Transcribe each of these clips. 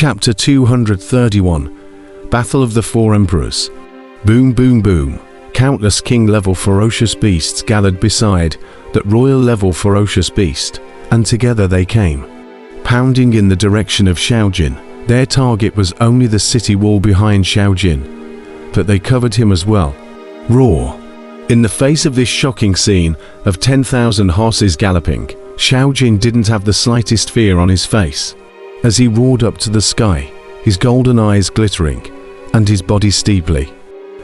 Chapter 231. Battle of the Four Emperors. Boom, boom, boom. Countless king-level ferocious beasts gathered beside that royal-level ferocious beast, and together they came, pounding in the direction of Xiaojin. Their target was only the city wall behind Xiaojin, but they covered him as well. Roar! In the face of this shocking scene of 10,000 horses galloping, Xiaojin didn't have the slightest fear on his face. As he roared up to the sky, his golden eyes glittering, and his body steeply,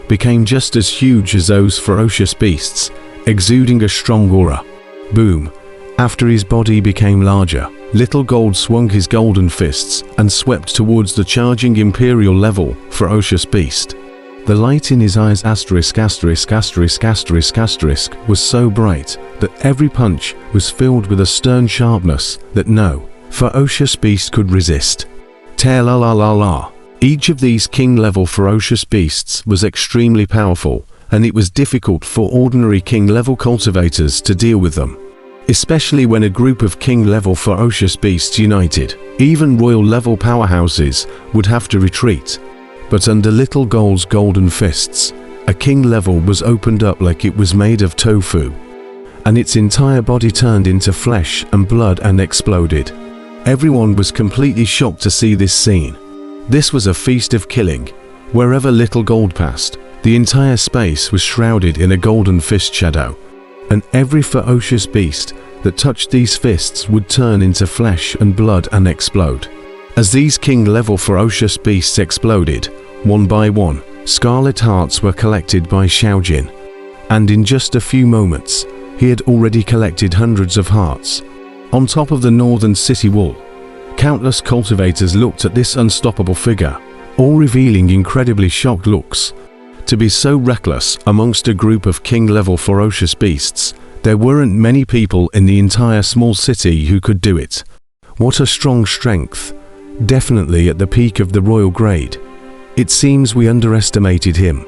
became just as huge as those ferocious beasts, exuding a strong aura. Boom! After his body became larger, Little Gold swung his golden fists and swept towards the charging imperial-level ferocious beast. The light in his eyes was so bright that every punch was filled with a stern sharpness that no ferocious beast could resist. Ta-la-la-la-la. Each of these king-level ferocious beasts was extremely powerful, and it was difficult for ordinary king-level cultivators to deal with them, especially when a group of king-level ferocious beasts united. Even royal-level powerhouses would have to retreat. But under Little Gold's golden fists, a king level was opened up like it was made of tofu, and its entire body turned into flesh and blood and exploded. Everyone was completely shocked to see this scene. This was a feast of killing. Wherever Little Gold passed, the entire space was shrouded in a golden fist shadow, and every ferocious beast that touched these fists would turn into flesh and blood and explode. As these king-level ferocious beasts exploded, one by one, scarlet hearts were collected by Xiaojin, and in just a few moments, he had already collected hundreds of hearts. On top of the northern city wall, countless cultivators looked at this unstoppable figure, all revealing incredibly shocked looks. To be so reckless amongst a group of king-level ferocious beasts, there weren't many people in the entire small city who could do it. What a strong strength! Definitely at the peak of the royal grade. It seems we underestimated him.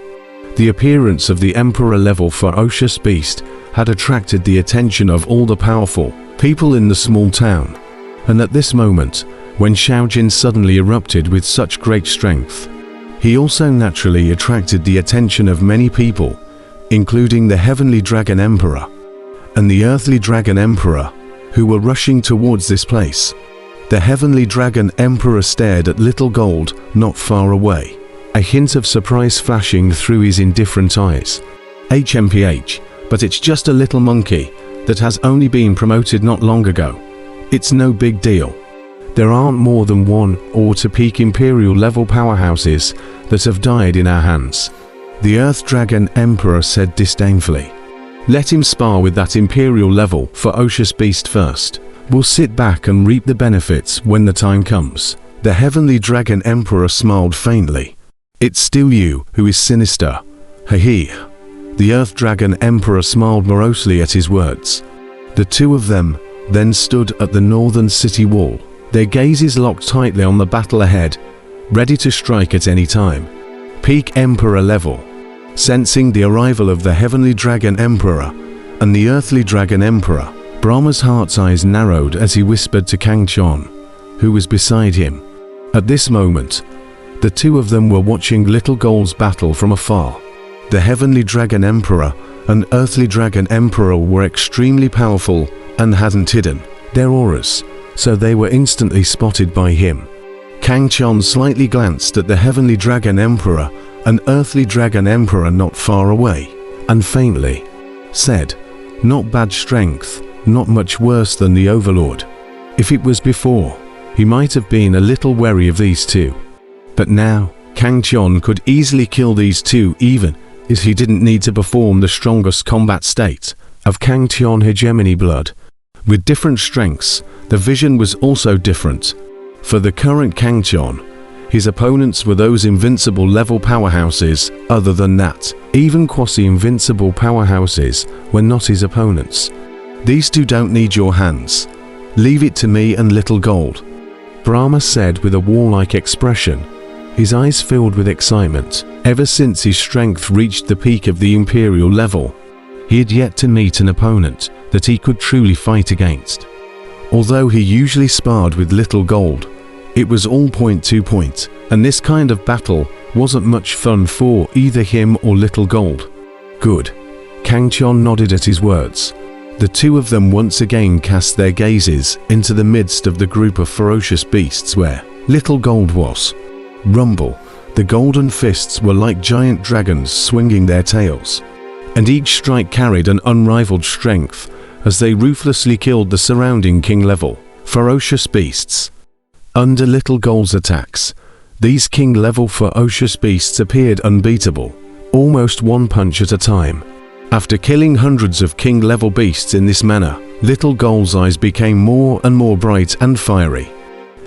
The appearance of the emperor-level ferocious beast had attracted the attention of all the powerful people in the small town, and at this moment, when Xiaojin suddenly erupted with such great strength, he also naturally attracted the attention of many people, including the Heavenly Dragon Emperor and the Earthly Dragon Emperor, who were rushing towards this place. The Heavenly Dragon Emperor stared at Little Gold not far away, a hint of surprise flashing through his indifferent eyes. HMPH, but it's just a little monkey that has only been promoted not long ago. It's no big deal. There aren't more than one or two peak imperial level powerhouses that have died in our hands, the Earth Dragon Emperor said disdainfully. Let him spar with that imperial level ferocious beast first. We'll sit back and reap the benefits when the time comes. The Heavenly Dragon Emperor smiled faintly. It's still you who is sinister. Hee. The Earth Dragon Emperor smiled morosely at his words. The two of them then stood at the northern city wall, their gazes locked tightly on the battle ahead, ready to strike at any time. Peak Emperor level. Sensing the arrival of the Heavenly Dragon Emperor and the Earthly Dragon Emperor, Brahma's heart's eyes narrowed as he whispered to Kang Chon, who was beside him. At this moment, the two of them were watching Little Gold's battle from afar. The Heavenly Dragon Emperor and Earthly Dragon Emperor were extremely powerful and hadn't hidden their auras, so they were instantly spotted by him. Kang Chon slightly glanced at the Heavenly Dragon Emperor and Earthly Dragon Emperor not far away, and faintly said, "Not bad strength. Not much worse than the Overlord." If it was before, he might have been a little wary of these two. But now, Kang Chon could easily kill these two even if he didn't need to perform the strongest combat state of Kang Chon hegemony blood. With different strengths, the vision was also different. For the current Kang Chon, his opponents were those invincible level powerhouses. Other than that, even quasi-invincible powerhouses were not his opponents. These two don't need your hands. Leave it to me and Little Gold, Brahma said with a warlike expression, his eyes filled with excitement. Ever since his strength reached the peak of the imperial level, he had yet to meet an opponent that he could truly fight against. Although he usually sparred with Little Gold, It was all point to point, and this kind of battle wasn't much fun for either him or Little Gold. Good. Kang Chon nodded at his words. The two of them once again cast their gazes into the midst of the group of ferocious beasts where Little Gold was. Rumble. The golden fists were like giant dragons swinging their tails, and each strike carried an unrivaled strength as they ruthlessly killed the surrounding king-level, ferocious beasts. Under Little Gold's attacks, these king-level ferocious beasts appeared unbeatable, almost one punch at a time. After killing hundreds of king-level beasts in this manner, Little Gold's eyes became more and more bright and fiery,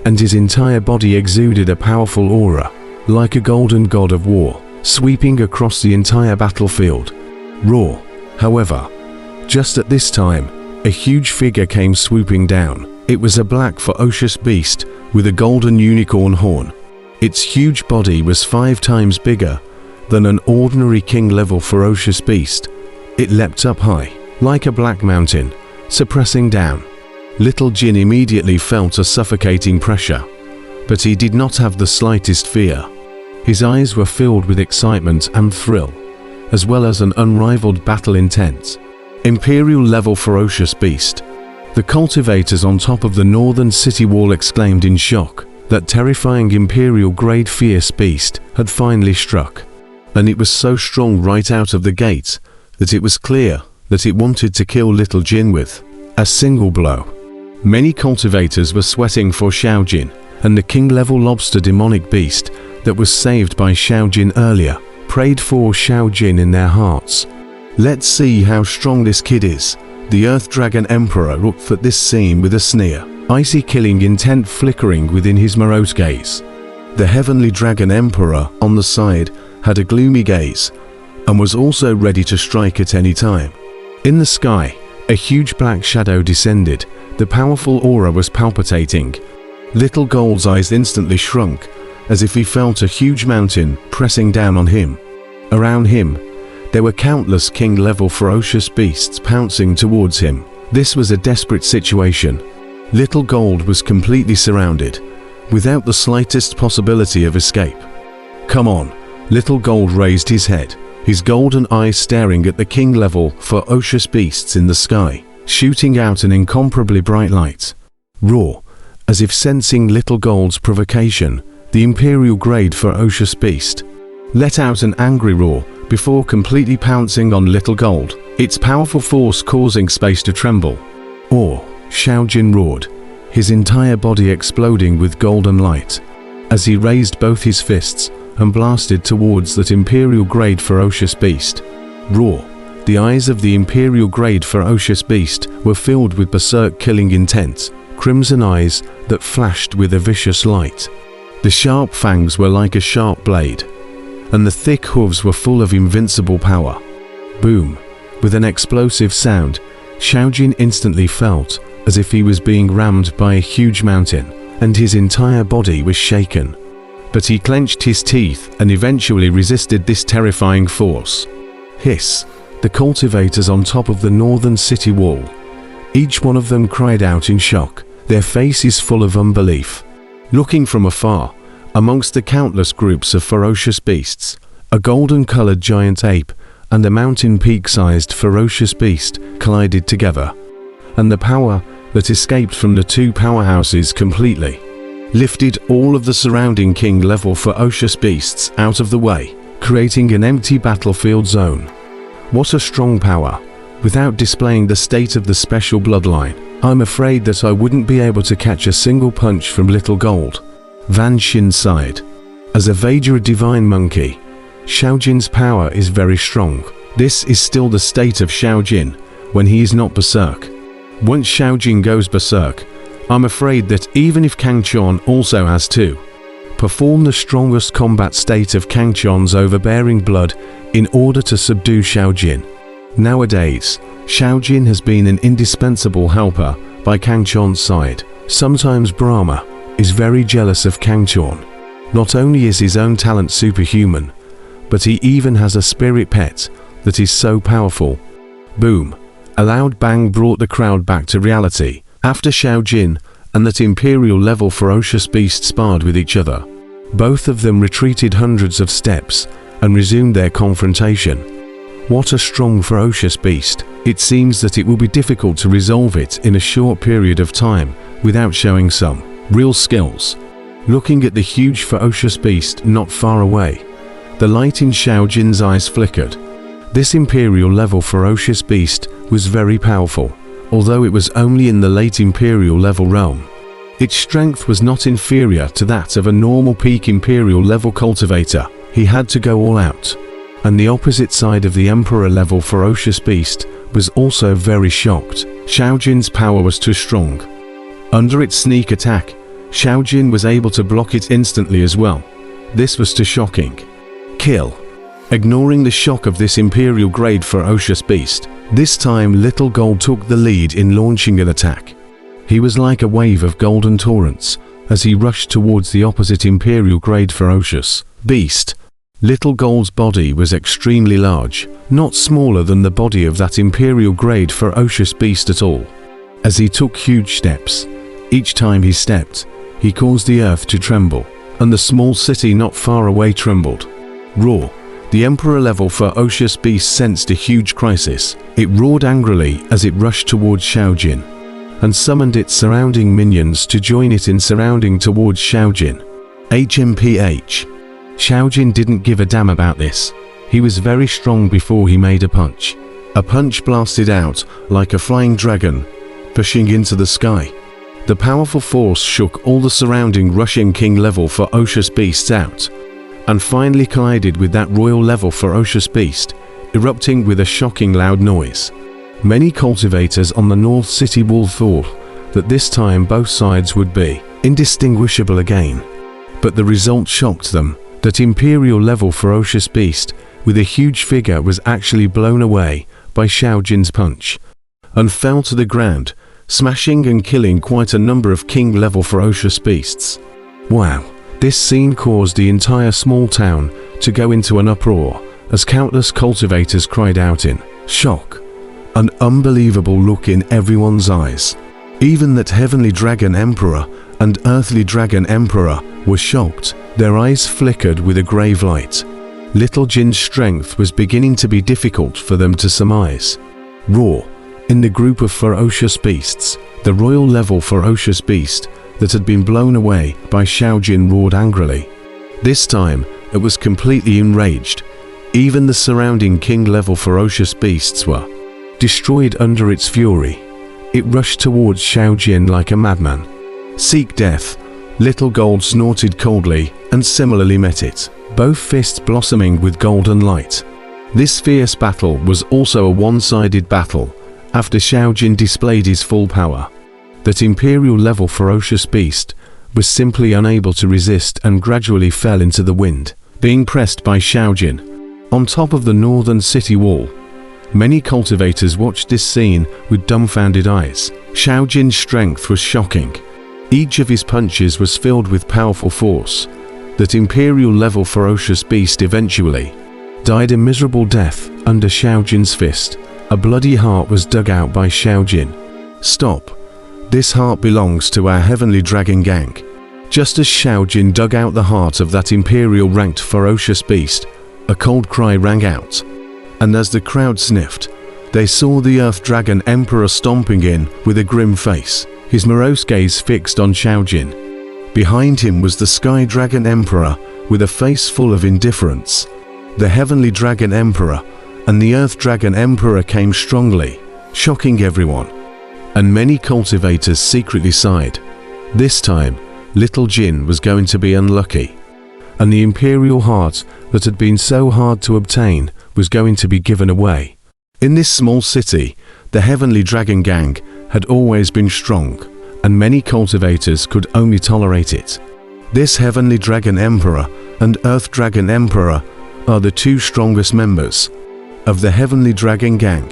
and his entire body exuded a powerful aura, like a golden god of war, sweeping across the entire battlefield. Roar. However, just at this time, a huge figure came swooping down. It was a black ferocious beast with a golden unicorn horn. Its huge body was 5 times bigger than an ordinary king-level ferocious beast. It leapt up high, like a black mountain, suppressing down. Little Jin immediately felt a suffocating pressure, but he did not have the slightest fear. His eyes were filled with excitement and thrill, as well as an unrivaled battle intent. Imperial-level ferocious beast. The cultivators on top of the northern city wall exclaimed in shock. That terrifying Imperial-grade fierce beast had finally struck, and it was so strong right out of the gate that it was clear that it wanted to kill Little Jin with a single blow. Many cultivators were sweating for Xiao Jin, and the king-level lobster demonic beast that was saved by Xiao Jin earlier prayed for Xiao Jin in their hearts. Let's see how strong this kid is. The Earth Dragon Emperor looked at this scene with a sneer, icy killing intent flickering within his morose gaze. The Heavenly Dragon Emperor on the side had a gloomy gaze and was also ready to strike at any time. In the sky, a huge black shadow descended. The powerful aura was palpitating. Little Gold's eyes instantly shrunk, as if he felt a huge mountain pressing down on him. Around him, there were countless king-level ferocious beasts pouncing towards him. This was a desperate situation. Little Gold was completely surrounded, without the slightest possibility of escape. Come on, Little Gold raised his head, his golden eyes staring at the king-level ferocious beasts in the sky, shooting out an incomparably bright light. Roar. As if sensing Little Gold's provocation, the Imperial-grade ferocious beast let out an angry roar before completely pouncing on Little Gold, its powerful force causing space to tremble. Or, Xiao Jin roared, his entire body exploding with golden light, as he raised both his fists and blasted towards that Imperial-grade ferocious beast. Roar. The eyes of the Imperial-grade ferocious beast were filled with berserk-killing intent, crimson eyes that flashed with a vicious light. The sharp fangs were like a sharp blade, and the thick hooves were full of invincible power. Boom! With an explosive sound, Xiao Jin instantly felt as if he was being rammed by a huge mountain, and his entire body was shaken. But he clenched his teeth and eventually resisted this terrifying force. Hiss! The cultivators on top of the northern city wall. Each one of them cried out in shock, their faces full of unbelief. Looking from afar, amongst the countless groups of ferocious beasts, a golden-colored giant ape and a mountain peak-sized ferocious beast collided together, and the power that escaped from the two powerhouses completely lifted all of the surrounding king-level ferocious beasts out of the way, creating an empty battlefield zone. What a strong power! Without displaying the state of the special bloodline, I'm afraid that I wouldn't be able to catch a single punch from Little Gold. Van Xin sighed. As a Vajra divine monkey, Xiao Jin's power is very strong. This is still the state of Xiao Jin when he is not berserk. Once Xiao Jin goes berserk, I'm afraid that even if Kang Chon also has to perform the strongest combat state of Kang Chon's overbearing blood in order to subdue Xiao Jin. Nowadays, Xiao Jin has been an indispensable helper by Kang Chon's side. Sometimes Brahma is very jealous of Kang Chon. Not only is his own talent superhuman, but he even has a spirit pet that is so powerful. Boom! A loud bang brought the crowd back to reality. After Xiao Jin, and that imperial level ferocious beasts sparred with each other. Both of them retreated hundreds of steps and resumed their confrontation. What a strong ferocious beast! It seems that it will be difficult to resolve it in a short period of time without showing some real skills. Looking at the huge ferocious beast not far away, the light in Xiao Jin's eyes flickered. This imperial level ferocious beast was very powerful, although it was only in the late imperial level realm. Its strength was not inferior to that of a normal peak imperial level cultivator. He had to go all out. And the opposite side of the emperor level ferocious beast was also very shocked. Xiao Jin's power was too strong. Under its sneak attack, Xiao Jin was able to block it instantly as well. This was too shocking. Kill. Ignoring the shock of this imperial grade ferocious beast, this time Little Gold took the lead in launching an attack. He was like a wave of golden torrents as he rushed towards the opposite imperial grade ferocious beast. Little Gold's body was extremely large, not smaller than the body of that imperial grade ferocious beast at all. As he took huge steps, each time he stepped, he caused the earth to tremble, and the small city not far away trembled. Roar. The emperor-level ferocious beast sensed a huge crisis. It roared angrily as it rushed towards Xiao Jin, and summoned its surrounding minions to join it in surrounding towards Xiao Jin. HMPH. Xiao Jin didn't give a damn about this. He was very strong before he made a punch. A punch blasted out like a flying dragon, pushing into the sky. The powerful force shook all the surrounding Russian king-level ferocious beasts out, and finally collided with that royal-level ferocious beast, erupting with a shocking loud noise. Many cultivators on the North City wall thought that this time both sides would be indistinguishable again. But the result shocked them. That imperial-level ferocious beast with a huge figure was actually blown away by Xiao Jin's punch, and fell to the ground, smashing and killing quite a number of king-level ferocious beasts. Wow! This scene caused the entire small town to go into an uproar as countless cultivators cried out in shock. An unbelievable look in everyone's eyes. Even that Heavenly Dragon Emperor and Earthly Dragon Emperor were shocked. Their eyes flickered with a grave light. Little Jin's strength was beginning to be difficult for them to surmise. Roar. In the group of ferocious beasts, the royal-level ferocious beast that had been blown away by Xiao Jin roared angrily. This time, it was completely enraged. Even the surrounding king-level ferocious beasts were destroyed under its fury. It rushed towards Xiao Jin like a madman. Seek death. Little Gold snorted coldly and similarly met it, both fists blossoming with golden light. This fierce battle was also a one-sided battle after Xiao Jin displayed his full power. That imperial-level ferocious beast was simply unable to resist and gradually fell into the wind, being pressed by Xiao Jin. On top of the northern city wall, many cultivators watched this scene with dumbfounded eyes. Xiao Jin's strength was shocking. Each of his punches was filled with powerful force. That imperial-level ferocious beast eventually died a miserable death under Xiao Jin's fist. A bloody heart was dug out by Xiao Jin. Stop. This heart belongs to our Heavenly Dragon Gang. Just as Xiao Jin dug out the heart of that imperial-ranked ferocious beast, a cold cry rang out. And as the crowd sniffed, they saw the Earth Dragon Emperor stomping in with a grim face, his morose gaze fixed on Xiao Jin. Behind him was the Sky Dragon Emperor with a face full of indifference. The Heavenly Dragon Emperor and the Earth Dragon Emperor came strongly, shocking everyone. And many cultivators secretly sighed. This time, Little Jin was going to be unlucky. And the imperial heart that had been so hard to obtain was going to be given away. In this small city, the Heavenly Dragon Gang had always been strong, and many cultivators could only tolerate it. This Heavenly Dragon Emperor and Earth Dragon Emperor are the two strongest members of the Heavenly Dragon Gang,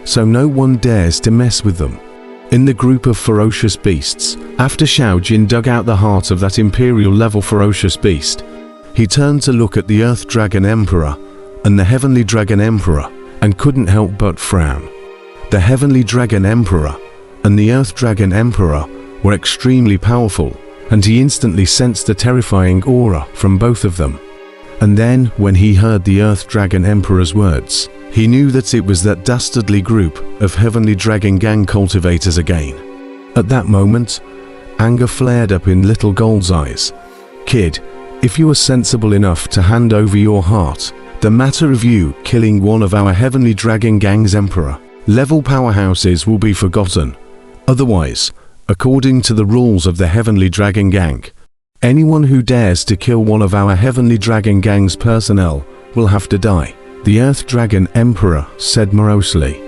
so no one dares to mess with them. In the group of ferocious beasts, after Xiao Jin dug out the heart of that imperial-level ferocious beast, he turned to look at the Earth Dragon Emperor and the Heavenly Dragon Emperor and couldn't help but frown. The Heavenly Dragon Emperor and the Earth Dragon Emperor were extremely powerful, and he instantly sensed a terrifying aura from both of them. And then, when he heard the Earth Dragon Emperor's words, he knew that it was that dastardly group of Heavenly Dragon Gang cultivators again. At that moment, anger flared up in Little Gold's eyes. "Kid, if you are sensible enough to hand over your heart, the matter of you killing one of our Heavenly Dragon Gang's Emperor level powerhouses will be forgotten. Otherwise, according to the rules of the Heavenly Dragon Gang, anyone who dares to kill one of our Heavenly Dragon Gang's personnel will have to die," the Earth Dragon Emperor said morosely.